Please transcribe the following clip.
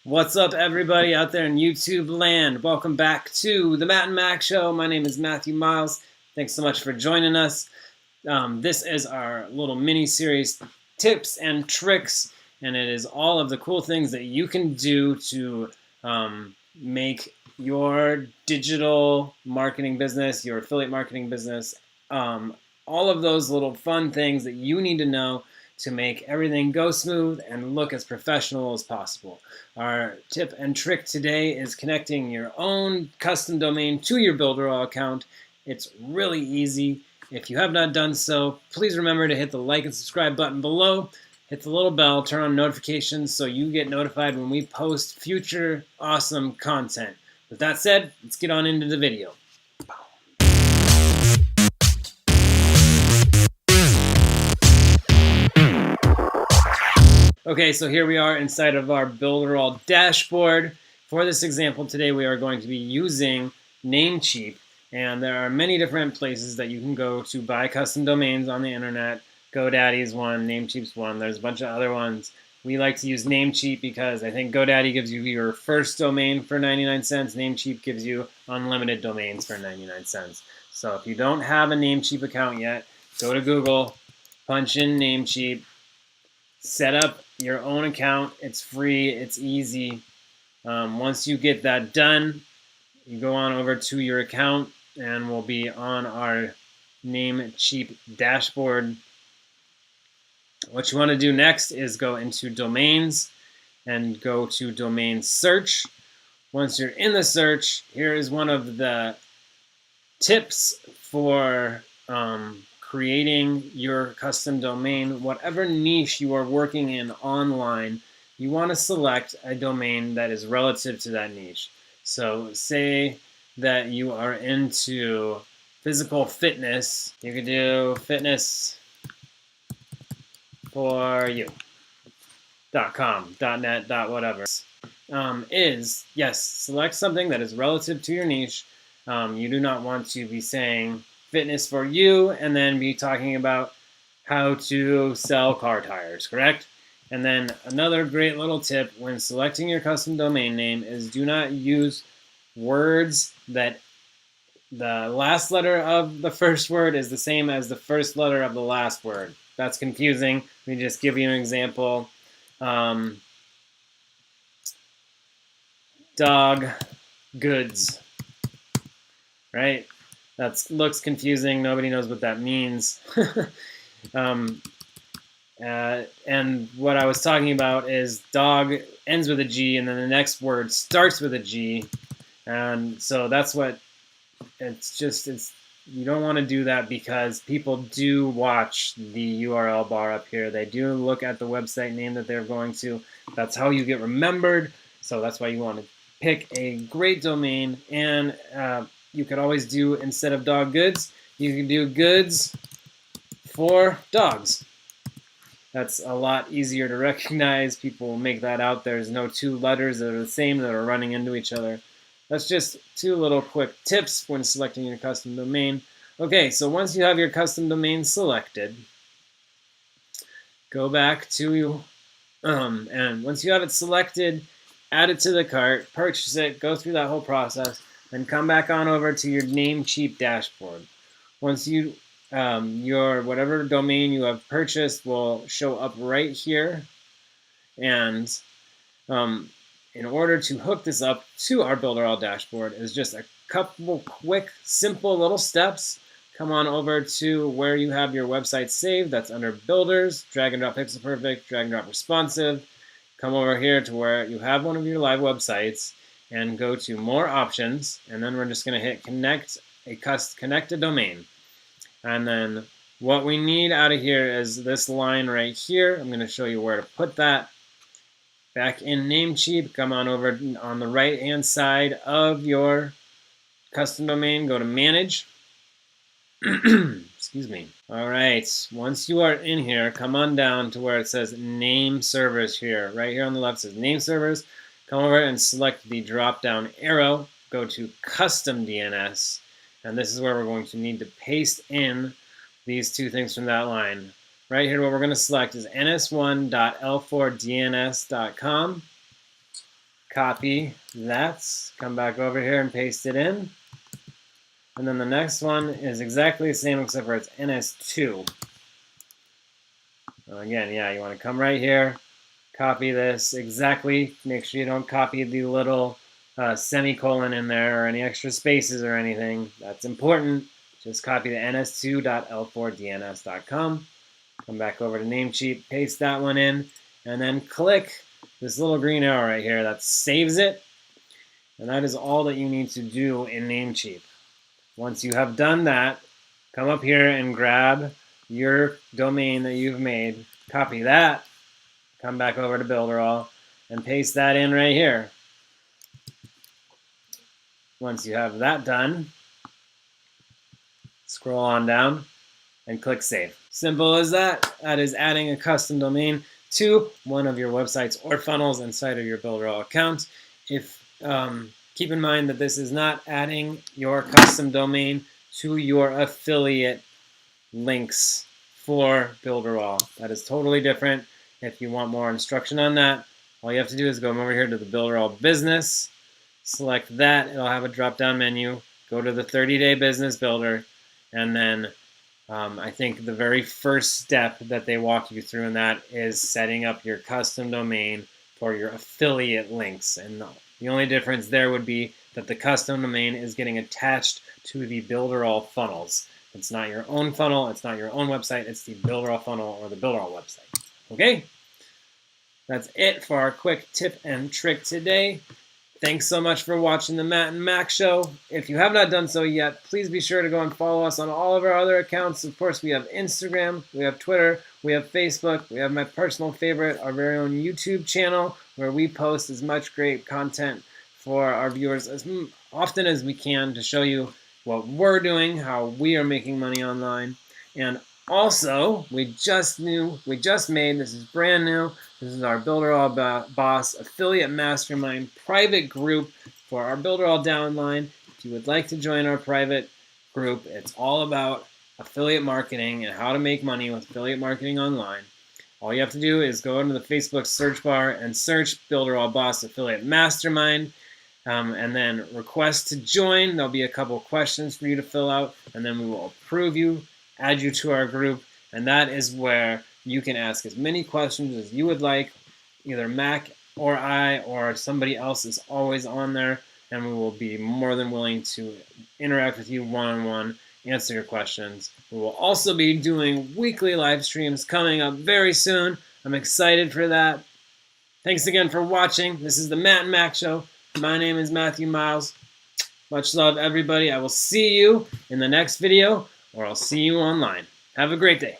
What's up, everybody out there in YouTube land? Welcome back to the Matt and Mack Show. My name is Matthew Miles. Thanks so much for joining us. This is our little mini-series, tips and tricks, and it is all of the cool things that you can do to make your digital marketing business, your affiliate marketing business, all of those little fun things that you need to know to make everything go smooth and look as professional as possible. Our tip and trick today is connecting your own custom domain to your Builderall account. It's really easy. If you have not done so, please remember to hit the like and subscribe button below. Hit the little bell, turn on notifications so you get notified when we post future awesome content. With that said, let's get on into the video. Okay, so here we are inside of our Builderall dashboard. For this example today, we are going to be using Namecheap, and there are many different places that you can go to buy custom domains on the internet. GoDaddy's one, Namecheap's one, there's a bunch of other ones. We like to use Namecheap because I think GoDaddy gives you your first domain for 99 cents. Namecheap gives you unlimited domains for 99 cents. So if you don't have a Namecheap account yet, go to Google, punch in Namecheap, set up your own account. It's free, it's easy. Once you get that done, you go on over to your account and we'll be on our Namecheap dashboard. What you want to do next is go into domains and go to domain search. Once you're in the search, here is one of the tips for creating your custom domain. Whatever niche you are working in online, you want to select a domain that is relative to that niche. So say that you are into physical fitness, you could do fitness for you.com, .net, .whatever. Yes, select something that is relative to your niche. You do not want to be saying fitness for you and then be talking about how to sell car tires, correct? And then another great little tip when selecting your custom domain name is do not use words that the last letter of the first word is the same as the first letter of the last word. That's confusing. Let me just give you an example. Dog goods, right? That looks confusing. Nobody knows what that means. And what I was talking about is dog ends with a G, and then the next word starts with a G. And so that's what you don't want to do that because people do watch the URL bar up here. They do look at the website name that they're going to. That's how you get remembered. So that's why you want to pick a great domain. And you could always do, instead of dog goods, you can do goods for dogs. That's a lot easier to recognize. People will make that out. There's no two letters that are the same that are running into each other. That's just two little quick tips when selecting your custom domain. Okay, so once you have your custom domain selected, go back to, and once you have it selected, add it to the cart, purchase it, go through that whole process, then come back on over to your Namecheap dashboard. Once you, your whatever domain you have purchased will show up right here. And in order to hook this up to our Builderall dashboard is just a couple quick, simple little steps. Come on over to where you have your website saved. That's under Builders, drag and drop Pixel Perfect, drag and drop Responsive. Come over here to where you have one of your live websites and go to More Options, and then we're just going to hit Connect a Domain. And then what we need out of here is this line right here. I'm going to show you where to put that. Back in Namecheap, come on over on the right-hand side of your custom domain, go to Manage. Excuse me. All right, once you are in here, come on down to where it says Name Servers here. Right here on the left it says Name Servers. Come over and select the drop-down arrow, go to Custom DNS, and this is where we're going to need to paste in these two things from that line. Right here, what we're going to select is ns1.l4dns.com. copy that, come back over here and paste it in. And then the next one is exactly the same except for it's NS2. Again, yeah, you want to come right here, copy this exactly. Make sure you don't copy the little semicolon in there or any extra spaces or anything. That's important. Just copy the ns2.l4dns.com. Come back over to Namecheap, paste that one in, and then click this little green arrow right here that saves it. And that is all that you need to do in Namecheap. Once you have done that, come up here and grab your domain that you've made, copy that, come back over to Builderall, and paste that in right here. Once you have that done, scroll on down and click Save. Simple as that. That is adding a custom domain to one of your websites or funnels inside of your Builderall account. Keep in mind that this is not adding your custom domain to your affiliate links for Builderall. That is totally different. If you want more instruction on that, all you have to do is go over here to the Builderall Business, select that. It'll have a drop-down menu. Go to the 30-day business builder, and then I think the very first step that they walk you through in that is setting up your custom domain for your affiliate links. And the only difference there would be that the custom domain is getting attached to the Builderall funnels. It's not your own funnel. It's not your own website. It's the Builderall funnel or the Builderall website. Okay? That's it for our quick tip and trick today. Thanks so much for watching the Matt and Mack Show. If you have not done so yet, please be sure to go and follow us on all of our other accounts. Of course, we have Instagram, we have Twitter, we have Facebook, we have my personal favorite, our very own YouTube channel, where we post as much great content for our viewers as often as we can to show you what we're doing, how we are making money online. And also, we just made, this is brand new, this is our Builderall Boss Affiliate Mastermind private group for our Builderall downline. If you would like to join our private group, it's all about affiliate marketing and how to make money with affiliate marketing online. All you have to do is go into the Facebook search bar and search Builderall Boss Affiliate Mastermind, and then request to join. There'll be a couple questions for you to fill out, and then we will approve you, add you to our group, and that is where you can ask as many questions as you would like. Either Mac or I or somebody else is always on there, and we will be more than willing to interact with you one-on-one, answer your questions. We will also be doing weekly live streams coming up very soon. I'm excited for that. Thanks again for watching. This is the Matt and Mack Show. My name is Matthew Miles. Much love, everybody. I will see you in the next video, or I'll see you online. Have a great day.